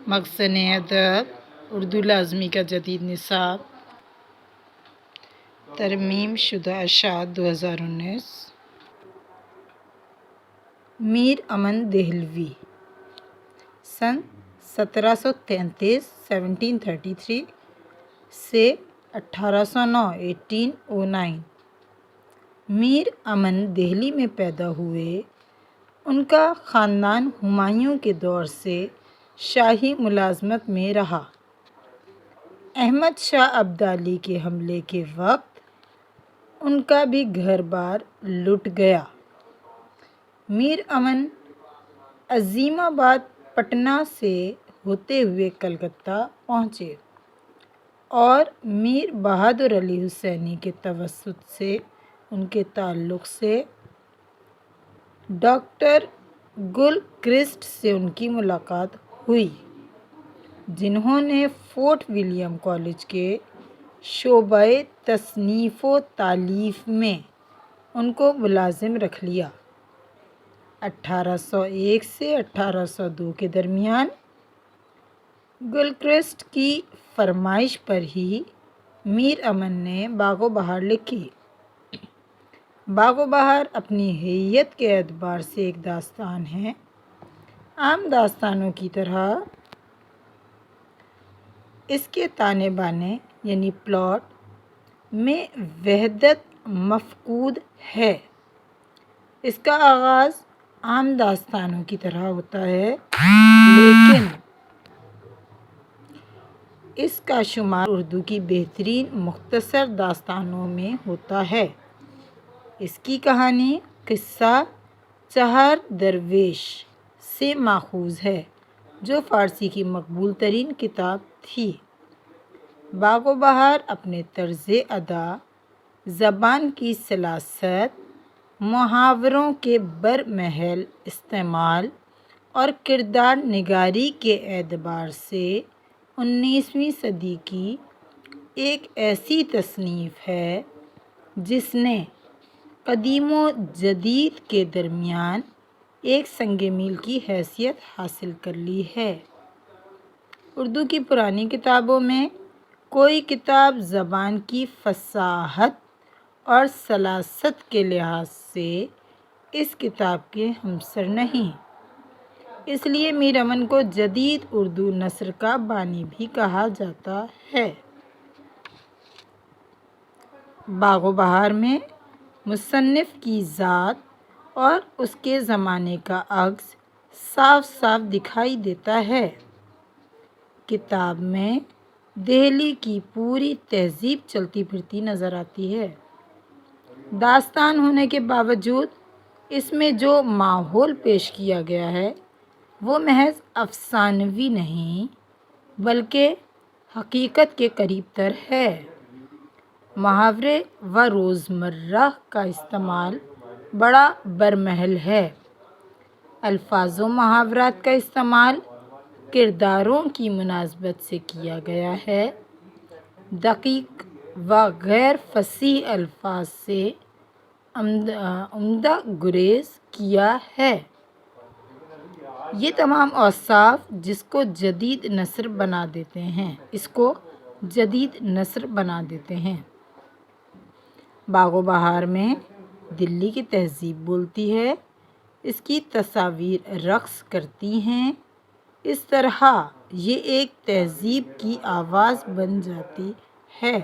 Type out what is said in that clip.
مخزن ادب اردو لازمی کا جدید نصاب ترمیم شدہ اشاعت 2019 میر امن دہلوی سن 1733 سے 1809 میر امن دہلی میں پیدا ہوئے۔ ان کا خاندان ہمایوں کے دور سے شاہی ملازمت میں رہا۔ احمد شاہ ابدالی کے حملے کے وقت ان کا بھی گھر بار لٹ گیا۔ میر امن عظیم آباد پٹنہ سے ہوتے ہوئے کلکتہ پہنچے اور میر بہادر علی حسینی کے توسط سے ان کے تعلق سے ڈاکٹر گلکرسٹ سے ان کی ملاقات ہوئی، جنہوں نے فورٹ ولیم کالج کے شعبۂ تصنیف و تالیف میں ان کو ملازم رکھ لیا۔ 1801 سے 1802 کے درمیان گلکرسٹ کی فرمائش پر ہی میر امن نے باغ و بہار لکھی۔ باغ و بہار اپنی ہیئت کے اعتبار سے ایک داستان ہے۔ عام داستانوں کی طرح اس کے تانے بانے یعنی پلاٹ میں وحدت مفقود ہے۔ اس کا آغاز عام داستانوں کی طرح ہوتا ہے، لیکن اس کا شمار اردو کی بہترین مختصر داستانوں میں ہوتا ہے۔ اس کی کہانی قصہ چہار درویش سے ماخوذ ہے، جو فارسی کی مقبول ترین کتاب تھی۔ باغ و بہار اپنے طرز ادا، زبان کی سلاست، محاوروں کے برمحل استعمال اور کردار نگاری کے اعتبار سے 19ویں صدی کی ایک ایسی تصنیف ہے جس نے قدیم و جدید کے درمیان ایک سنگ میل کی حیثیت حاصل کر لی ہے۔ اردو کی پرانی کتابوں میں کوئی کتاب زبان کی فصاحت اور سلاست کے لحاظ سے اس کتاب کے ہمسر نہیں۔ اس لیے میر امن کو جدید اردو نثر کا بانی بھی کہا جاتا ہے۔ باغ و بہار میں مصنف کی ذات اور اس کے زمانے کا عکس صاف صاف دکھائی دیتا ہے۔ کتاب میں دہلی کی پوری تہذیب چلتی پھرتی نظر آتی ہے۔ داستان ہونے کے باوجود اس میں جو ماحول پیش کیا گیا ہے وہ محض افسانوی نہیں بلکہ حقیقت کے قریب تر ہے۔ محاورے و روزمرہ کا استعمال بڑا برمحل ہے۔ الفاظ و محاورات کا استعمال کرداروں کی مناسبت سے کیا گیا ہے۔ دقیق و غیر فصیح الفاظ سے عمدہ گریز کیا ہے۔ یہ تمام اوصاف اس کو جدید نثر بنا دیتے ہیں۔ باغ و بہار میں دلی کی تہذیب بولتی ہے، اس کی تصاویر رقص کرتی ہیں، اس طرح یہ ایک تہذیب کی آواز بن جاتی ہے۔